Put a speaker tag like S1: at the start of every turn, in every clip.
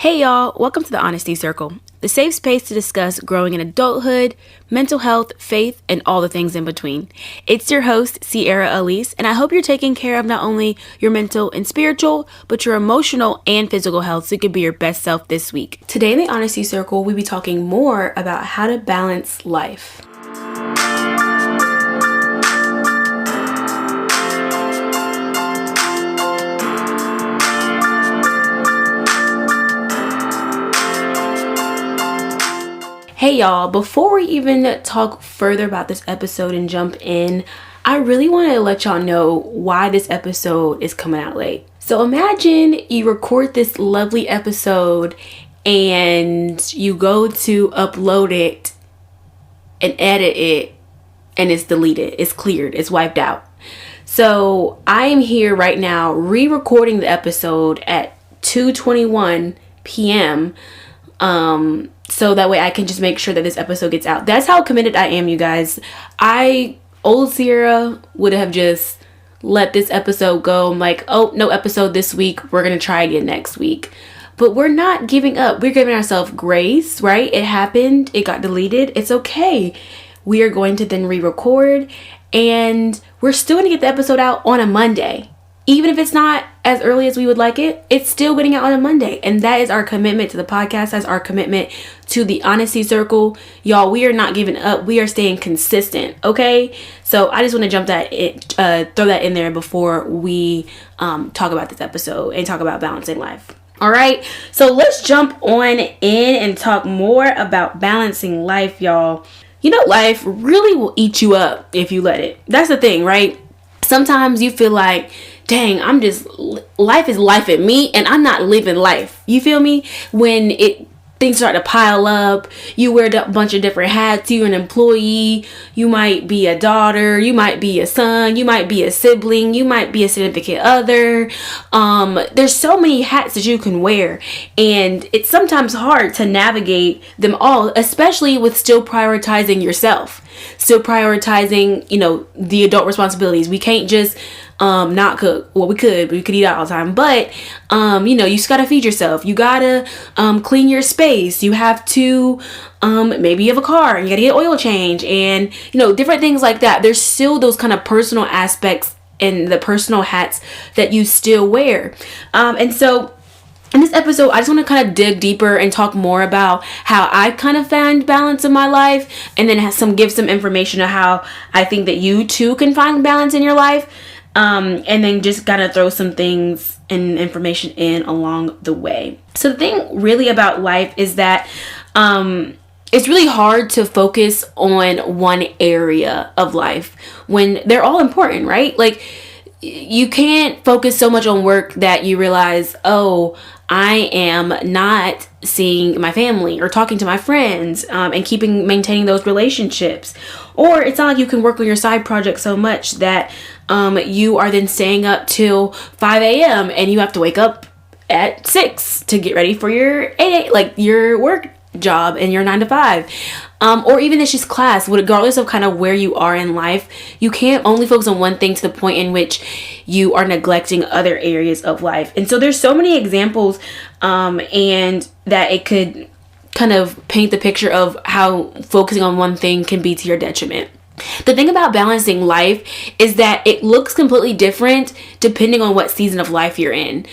S1: Hey y'all, welcome to the Honesty Circle, the safe space to discuss growing in adulthood, mental health, faith, and all the things in between. It's your host, Sierra Elise, and I hope you're taking care of not only your mental and spiritual, but your emotional and physical health so you can be your best self this week. Today in the Honesty Circle, we'll be talking more about how to balance life. Hey y'all, before we even talk further about this episode and jump in, I really want to let y'all know why this episode is coming out late. So imagine you record this lovely episode and you go to upload it and edit it and it's deleted, it's cleared, it's wiped out. So I am here right now re-recording the episode at 2:21 p.m. So that way I can just make sure that this episode gets out. That's how committed I am, you guys. Old Sierra would have just let this episode go. I'm like, oh, no episode this week. We're going to try again next week. But we're not giving up. We're giving ourselves grace, right? It happened. It got deleted. It's okay. We are going to then re-record. And we're still going to get the episode out on a Monday. Even if it's not as early as we would like it, it's still getting out on a Monday. And that is our commitment to the podcast. That's our commitment to the Honesty Circle. Y'all, we are not giving up. We are staying consistent, okay? So I just want to throw that in there before we talk about this episode and talk about balancing life. All right, so let's jump on in and talk more about balancing life, y'all. You know, life really will eat you up if you let it. That's the thing, right? Sometimes you feel like, dang, life is life at me and I'm not living life. You feel me? When things start to pile up, you wear a bunch of different hats. You're an employee. You might be a daughter. You might be a son. You might be a sibling. You might be a significant other. There's so many hats that you can wear. And it's sometimes hard to navigate them all, especially with still prioritizing yourself. Still prioritizing, the adult responsibilities. We can't just not cook. Well, we could eat out all the time, but you just gotta feed yourself. You gotta clean your space. You have to maybe you have a car and you gotta get oil change and different things like that. There's still those kind of personal aspects and the personal hats that you still wear. And so in this episode, I just want to kind of dig deeper and talk more about how I kind of found balance in my life, and then give some information on how I think that you too can find balance in your life. And then just gotta throw some things and information in along the way. So the thing really about life is that it's really hard to focus on one area of life when they're all important, right? Like, you can't focus so much on work that you realize, oh, I am not seeing my family or talking to my friends and maintaining those relationships. Or it's not like you can work on your side project so much that you are then staying up till 5 a.m. and you have to wake up at 6 to get ready for your your work job and your 9 to 5. Or even it's just class, regardless of kind of where you are in life, you can't only focus on one thing to the point in which you are neglecting other areas of life. And so there's so many examples and that it could kind of paint the picture of how focusing on one thing can be to your detriment. The thing about balancing life is that it looks completely different depending on what season of life you're in.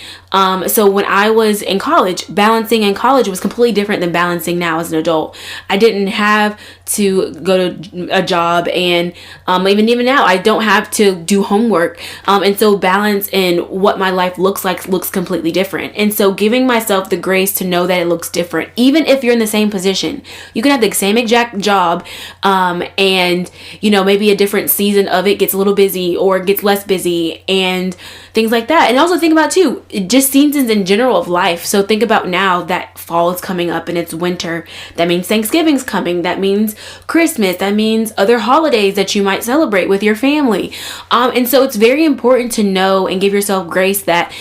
S1: So when I was in college, balancing in college was completely different than balancing now as an adult. I didn't have to go to a job, and even now I don't have to do homework. And so balance in what my life looks like looks completely different. And so giving myself the grace to know that it looks different, even if you're in the same position. You can have the same exact job and maybe a different season of it gets a little busy or gets less busy and things like that. And also think about too, just seasons in general of life. So think about now that fall is coming up and it's winter. That means Thanksgiving's coming. That means Christmas. That means other holidays that you might celebrate with your family. And so it's very important to know and give yourself grace that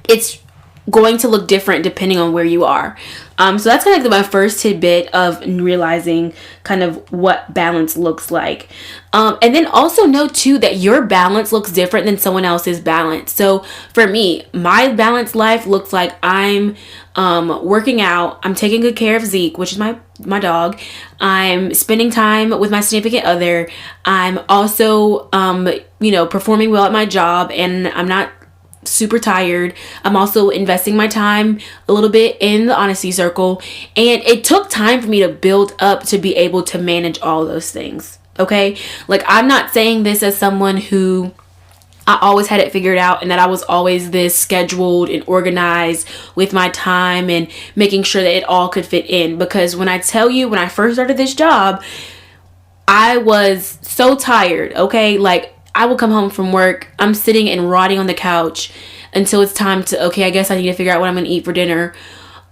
S1: it's going to look different depending on where you are. So that's kind of like my first tidbit of realizing kind of what balance looks like. And then also know too that your balance looks different than someone else's balance. So for me, my balanced life looks like I'm working out, I'm taking good care of Zeke, which is my dog. I'm spending time with my significant other. I'm also performing well at my job, and I'm not super tired. I'm also investing my time a little bit in the honesty circle, and it took time for me to build up to be able to manage all those things. Okay, like I'm not saying this as someone who I always had it figured out and that I was always this scheduled and organized with my time and making sure that it all could fit in, because when I tell you, when I first started this job, I was so tired. Okay, like I will come home from work, I'm sitting and rotting on the couch until it's time to, okay, I guess I need to figure out what I'm going to eat for dinner.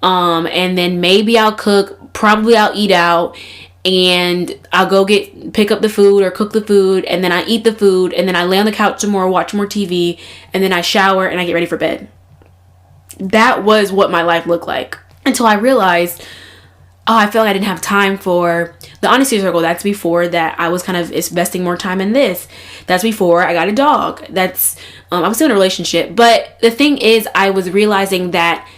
S1: And then maybe I'll cook, probably I'll eat out, and I'll go pick up the food or cook the food, and then I eat the food, and then I lay on the couch some more, watch more TV, and then I shower and I get ready for bed. That was what my life looked like until I realized, I felt like I didn't have time for the honesty circle. That's before that I was kind of investing more time in this. That's before I got a dog. That's I was still in a relationship. But the thing is, I was realizing that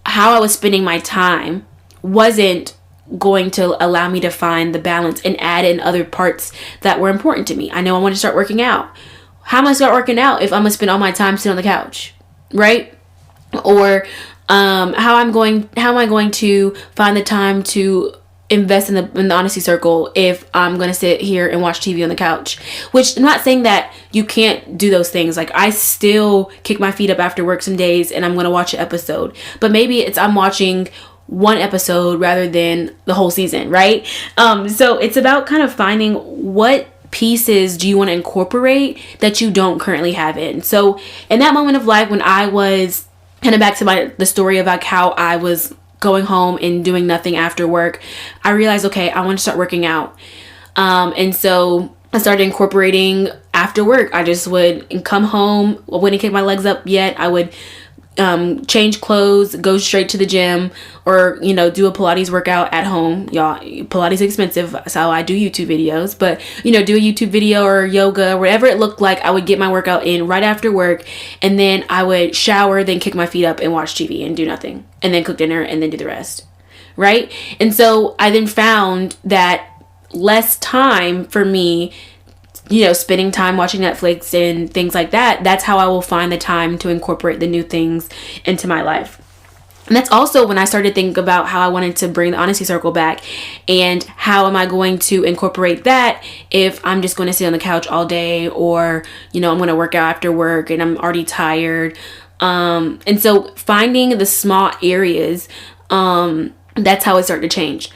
S1: how I was spending my time wasn't going to allow me to find the balance and add in other parts that were important to me. I know I want to start working out. How am I start working out if I'm gonna spend all my time sitting on the couch, right? Or how am I going to find the time to invest in the honesty circle if I'm going to sit here and watch TV on the couch? Which, I'm not saying that you can't do those things. Like, I still kick my feet up after work some days and I'm going to watch an episode. But maybe I'm watching one episode rather than the whole season, right? So it's about kind of finding what pieces do you want to incorporate that you don't currently have in. So in that moment of life when I was kind of back to the story about how I was going home and doing nothing after work, I realized, okay, I want to start working out. And so I started incorporating after work. I just would come home. I wouldn't kick my legs up yet. I would change clothes, go straight to the gym, or do a Pilates workout at home. Y'all, Pilates is expensive, so I do YouTube videos, but do a YouTube video or yoga, whatever it looked like. I would get my workout in right after work, and then I would shower, then kick my feet up and watch TV and do nothing, and then cook dinner and then do the rest, right? And so I then found that less time for me, spending time watching Netflix and things like that, that's how I will find the time to incorporate the new things into my life. And that's also when I started thinking about how I wanted to bring the honesty circle back, and how am I going to incorporate that if I'm just going to sit on the couch all day, or, I'm going to work out after work and I'm already tired. And so finding the small areas, that's how it started to change.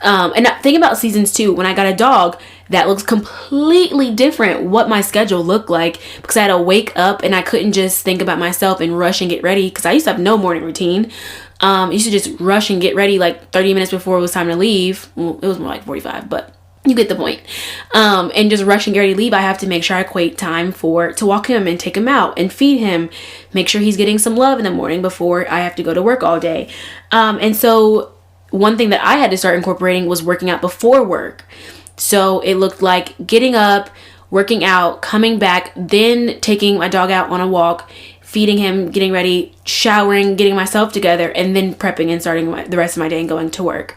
S1: And think about seasons 2, when I got a dog, that looks completely different what my schedule looked like, because I had to wake up and I couldn't just think about myself and rush and get ready, because I used to have no morning routine. I used to just rush and get ready like 30 minutes before it was time to leave. Well, it was more like 45, but you get the point. And just rush and get ready to leave. I have to make sure I equate time to walk him and take him out and feed him, make sure he's getting some love in the morning before I have to go to work all day. And so one thing that I had to start incorporating was working out before work. So it looked like getting up, working out, coming back, then taking my dog out on a walk, feeding him, getting ready, showering, getting myself together, and then prepping and starting the rest of my day and going to work.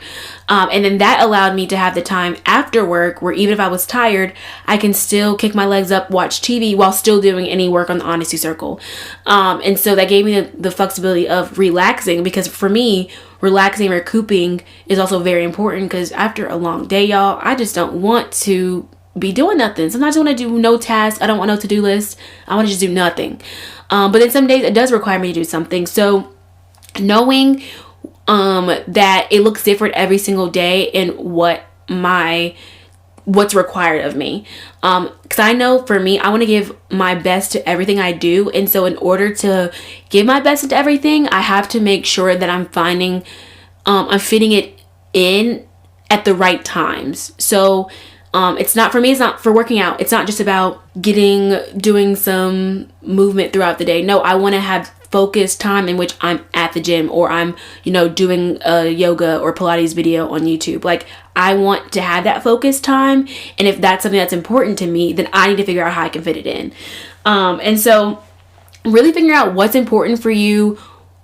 S1: And then that allowed me to have the time after work where even if I was tired, I can still kick my legs up, watch TV while still doing any work on the honesty circle. And so that gave me the flexibility of relaxing, because for me, relaxing and recouping is also very important, because after a long day, y'all, I just don't want to be doing nothing. Sometimes I want to do no tasks. I don't want no to-do list. I want to just do nothing. But then some days it does require me to do something. So knowing that it looks different every single day and what's required of me. Because I know for me, I want to give my best to everything I do. And so in order to give my best to everything, I have to make sure that I'm fitting it in at the right times. So it's not for working out. It's not just about doing some movement throughout the day. No, I want to have focused time in which I'm at the gym or I'm, doing a yoga or Pilates video on YouTube. Like, I want to have that focused time. And if that's something that's important to me, then I need to figure out how I can fit it in. And so really figuring out what's important for you,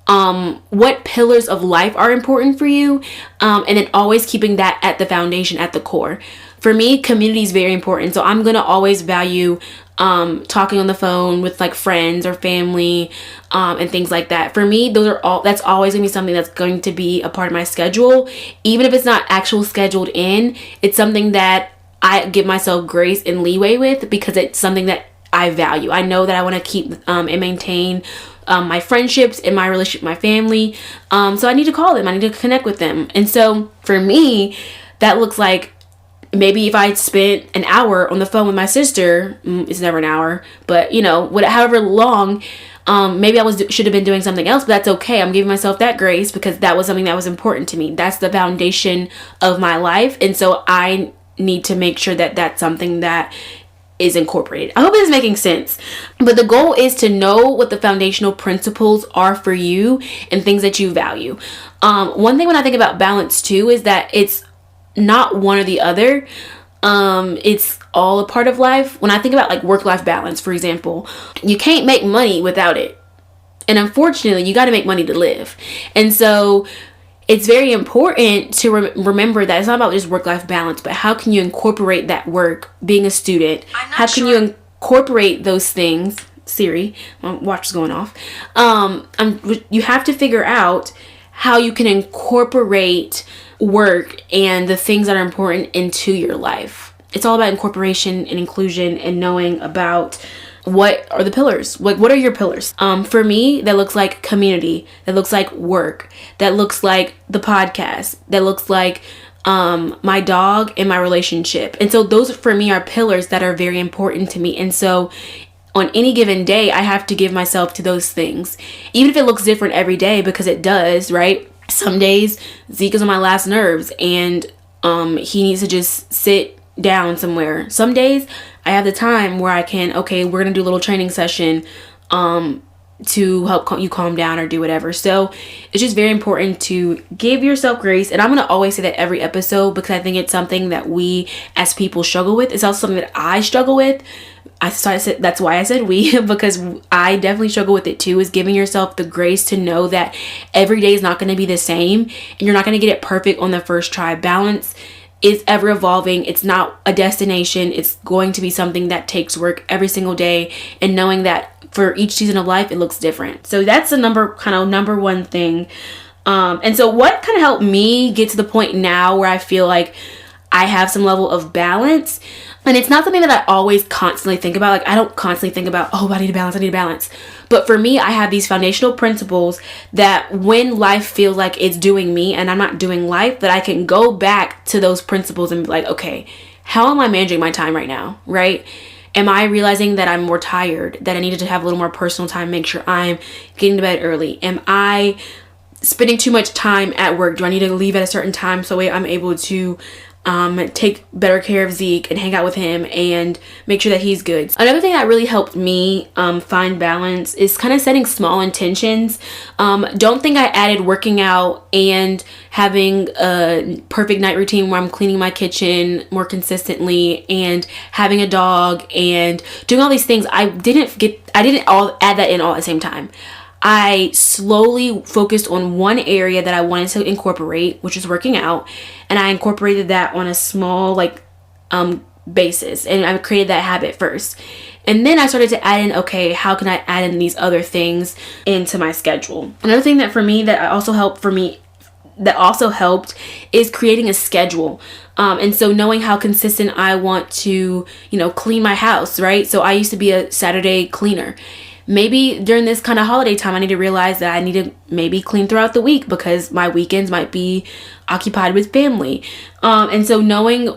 S1: what pillars of life are important for you, and then always keeping that at the foundation, at the core. For me, community is very important. So I'm going to always value talking on the phone with like friends or family, and things like that. For me, that's always gonna be something that's going to be a part of my schedule. Even if it's not actual scheduled in, it's something that I give myself grace and leeway with, because it's something that I value. I know that I want to keep and maintain my friendships and my relationship with my family. So I need to call them. I need to connect with them. And so for me, that looks like, maybe if I spent an hour on the phone with my sister, it's never an hour, but however long, maybe I should have been doing something else, but that's okay. I'm giving myself that grace because that was something that was important to me. That's the foundation of my life. And so I need to make sure that that's something that is incorporated. I hope this is making sense. But the goal is to know what the foundational principles are for you and things that you value. One thing when I think about balance too is that it's not one or the other. It's all a part of life. When I think about like work-life balance, for example, you can't make money without it. And unfortunately, you got to make money to live. And so it's very important to remember that it's not about just work-life balance, but how can you incorporate that work, being a student? How can you incorporate those things? Siri, my watch is going off. You have to figure out how you can incorporate work and the things that are important into your life. It's all about incorporation and inclusion and knowing about what are the pillars. Like, what are your pillars? For me, that looks like community, that looks like work, that looks like the podcast, that looks like my dog and my relationship. And so those for me are pillars that are very important to me. And so on any given day, I have to give myself to those things, even if it looks different every day, because it does, right? Some days Zeke is on my last nerves and he needs to just sit down somewhere. Some days I have the time where I can, okay, we're gonna do a little training session to help you calm down or do whatever. So it's just very important to give yourself grace. And I'm gonna always say that every episode, because I think it's something that we as people struggle with. It's also something that I struggle with. That's why I said we, because I definitely struggle with it too, is giving yourself the grace to know that every day is not going to be the same and you're not going to get it perfect on the first try. Balance is ever evolving. It's not a destination. It's going to be something that takes work every single day, and knowing that for each season of life, it looks different. So that's the number one thing. And so what kind of helped me get to the point now where I feel like I have some level of balance. And it's not something that I always constantly think about. Like, I don't constantly think about, I need to balance. But for me, I have these foundational principles that when life feels like it's doing me and I'm not doing life, that I can go back to those principles and be like, okay, how am I managing my time right now, right? Am I realizing that I'm more tired, that I needed to have a little more personal time, make sure I'm getting to bed early? Am I spending too much time at work? Do I need to leave at a certain time so I'm able to take better care of Zeke and hang out with him and make sure that he's good? Another thing that really helped me find balance is kind of setting small intentions. Don't think I added working out and having a perfect night routine where I'm cleaning my kitchen more consistently and having a dog and doing all these things. I didn't all add that in all at the same time. I slowly focused on one area that I wanted to incorporate, which is working out, and I incorporated that on a small basis, and I created that habit first. And then I started to add in, okay, how can I add in these other things into my schedule? Another thing that also helped is creating a schedule. And so knowing how consistent I want to, clean my house, right? So I used to be a Saturday cleaner. Maybe during this kind of holiday time, I need to realize that I need to maybe clean throughout the week because my weekends might be occupied with family. And so knowing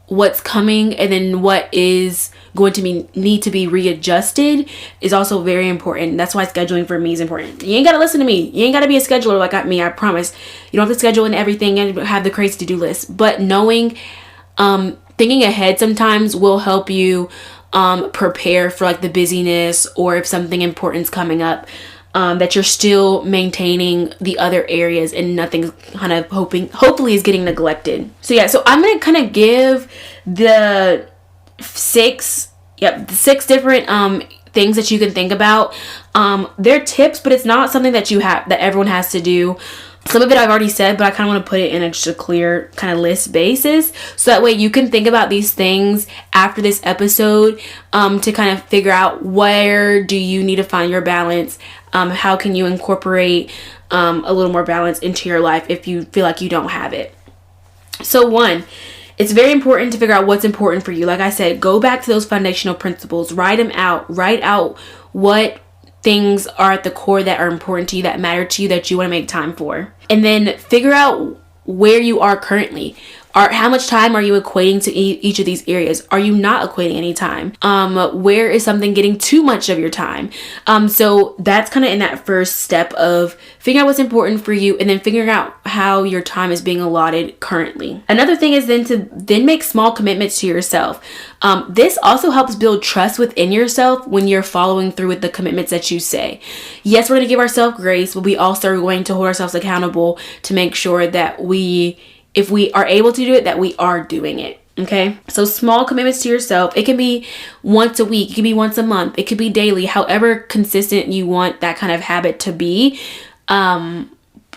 S1: what's coming and then what is going to need to be readjusted is also very important. That's why scheduling for me is important. You ain't got to listen to me. You ain't got to be a scheduler like me. I promise. You don't have to schedule in everything and have the crazy to-do list. But knowing, thinking ahead sometimes will help you prepare for like the busyness, or if something important's coming up, that you're still maintaining the other areas and nothing kind of hopefully is getting neglected. So yeah, so I'm going to kind of give the six different things that you can think about. They're tips, but it's not something that that everyone has to do. Some of it I've already said, but I kind of want to put it in a just a clear kind of list basis, so that way you can think about these things after this episode, to kind of figure out where do you need to find your balance. How can you incorporate a little more balance into your life if you feel like you don't have it. So 1, it's very important to figure out what's important for you. Like I said, go back to those foundational principles, write them out, write out what things are at the core that are important to you, that matter to you, that you want to make time for. And then figure out where you are currently. How much time are you equating to each of these areas? Are you not equating any time? Where is something getting too much of your time? So that's kind of in that first step of figuring out what's important for you, and then figuring out how your time is being allotted currently. Another thing is then to make small commitments to yourself. This also helps build trust within yourself when you're following through with the commitments that you say. Yes, we're going to give ourselves grace, but we also are going to hold ourselves accountable to make sure that if we are able to do it, that we are doing it. Okay. So small commitments to yourself. It can be once a week. It can be once a month. It could be daily, however consistent you want that kind of habit to be. Kind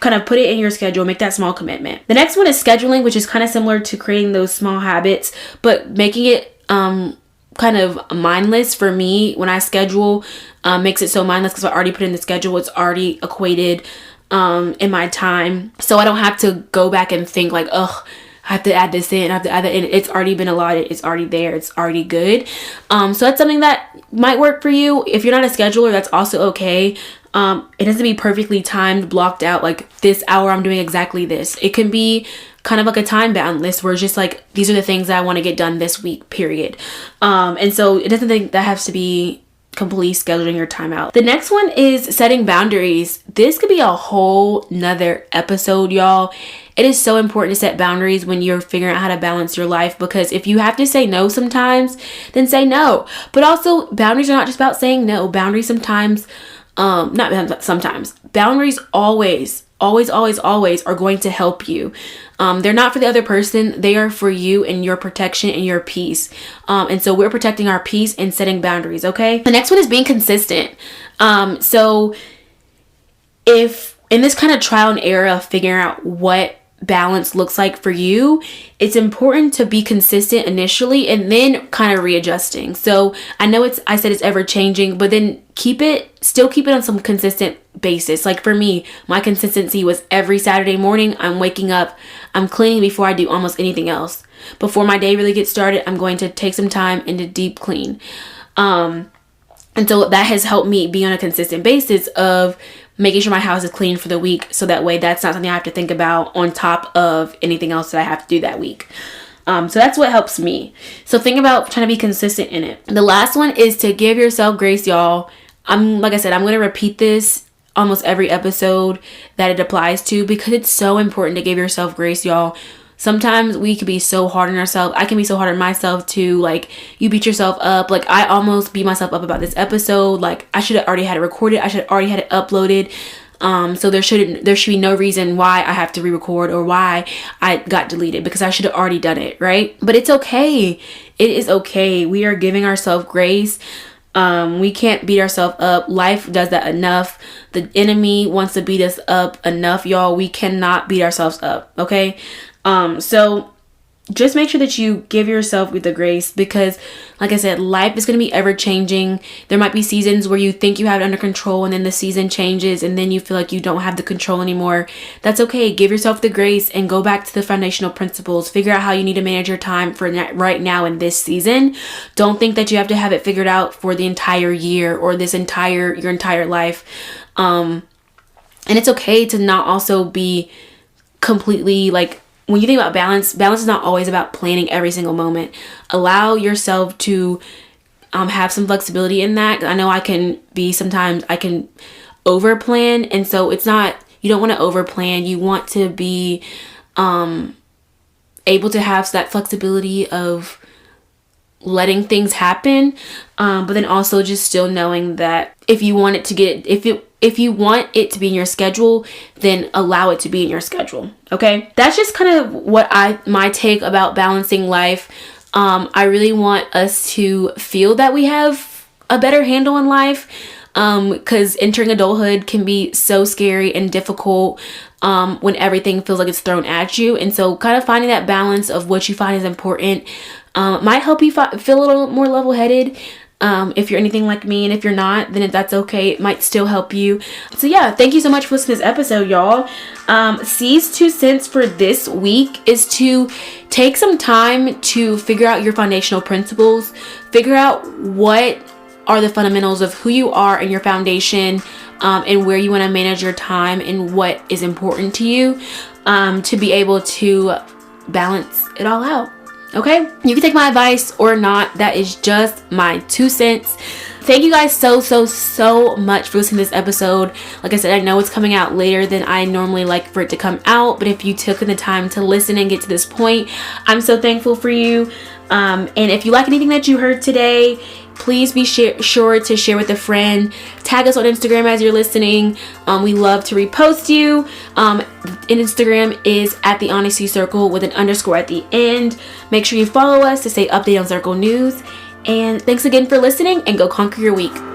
S1: of put it in your schedule, make that small commitment. The next one is scheduling, which is kind of similar to creating those small habits, but making it, kind of mindless. For me, when I schedule, makes it so mindless because I already put in the schedule. It's already equated in my time, so I don't have to go back and think like, I have to add this in, I have to add that in. It's already been allotted, it's already there, it's already good. So that's something that might work for you. If you're not a scheduler, that's also okay. It has to be perfectly timed, blocked out, like this hour I'm doing exactly this. It can be kind of like a time bound list where it's just like, these are the things that I want to get done this week, period. And so it doesn't think that has to be completely scheduling your time out. The next one is setting boundaries. This could be a whole nother episode, y'all. It is so important to set boundaries when you're figuring out how to balance your life, because if you have to say no sometimes, then say no. But also, boundaries are not just about saying no. Boundaries sometimes, boundaries always are going to help you. They're not for the other person. They are for you and your protection and your peace. And so we're protecting our peace and setting boundaries, okay? The next one is being consistent. So if in this kind of trial and error of figuring out what balance looks like for you, it's important to be consistent initially and then kind of readjusting. So I know I said it's ever changing, but then still keep it on some consistent basis. Like for me, my consistency was every Saturday morning, I'm waking up, I'm cleaning before I do almost anything else. Before my day really gets started, I'm going to take some time and to deep clean. And so that has helped me be on a consistent basis of making sure my house is clean for the week, so that way that's not something I have to think about on top of anything else that I have to do that week. So that's what helps me. So think about trying to be consistent in it. The last one is to give yourself grace, y'all. Like I said, I'm going to repeat this almost every episode that it applies to, because it's so important to give yourself grace, y'all. Sometimes we can be so hard on ourselves. I can be so hard on myself too. Like, you beat yourself up. Like, I almost beat myself up about this episode. Like, I should have already had it recorded. I should have already had it uploaded. So there should be no reason why I have to re-record or why I got deleted, because I should have already done it, right? But it's okay. It is okay. We are giving ourselves grace. We can't beat ourselves up. Life does that enough. The enemy wants to beat us up enough, y'all. We cannot beat ourselves up, okay? So just make sure that you give yourself with the grace, because like I said, life is going to be ever changing. There might be seasons where you think you have it under control, and then the season changes and then you feel like you don't have the control anymore. That's okay. Give yourself the grace and go back to the foundational principles. Figure out how you need to manage your time for right now in this season. Don't think that you have to have it figured out for the entire year or your entire life. And it's okay to not also be completely like, when you think about balance is not always about planning every single moment. Allow yourself to have some flexibility in that. I know sometimes I can over plan. And so it's not, you don't want to over plan. You want to be able to have that flexibility of letting things happen, but then also just still knowing that if you want it to if you want it to be in your schedule, then allow it to be in your schedule. Okay, that's just kind of what my take about balancing life. I really want us to feel that we have a better handle in life, because entering adulthood can be so scary and difficult when everything feels like it's thrown at you. And so kind of finding that balance of what you find is important might help you feel a little more level-headed. If you're anything like me, and if you're not, then that's okay. It might still help you. So yeah, thank you so much for listening to this episode, y'all. C's 2 cents for this week is to take some time to figure out your foundational principles, figure out what are the fundamentals of who you are and your foundation, and where you want to manage your time and what is important to you, to be able to balance it all out. Okay, you can take my advice or not. That is just my 2 cents. Thank you guys so much for listening to this episode. Like I said, I know it's coming out later than I normally like for it to come out, but if you took the time to listen and get to this point, I'm so thankful for you. And if you like anything that you heard today, please be sure to share with a friend. Tag us on Instagram as you're listening. We love to repost you. Instagram is at the Honesty Circle with an underscore at the end. Make sure you follow us to stay updated on Circle news. And thanks again for listening, and go conquer your week.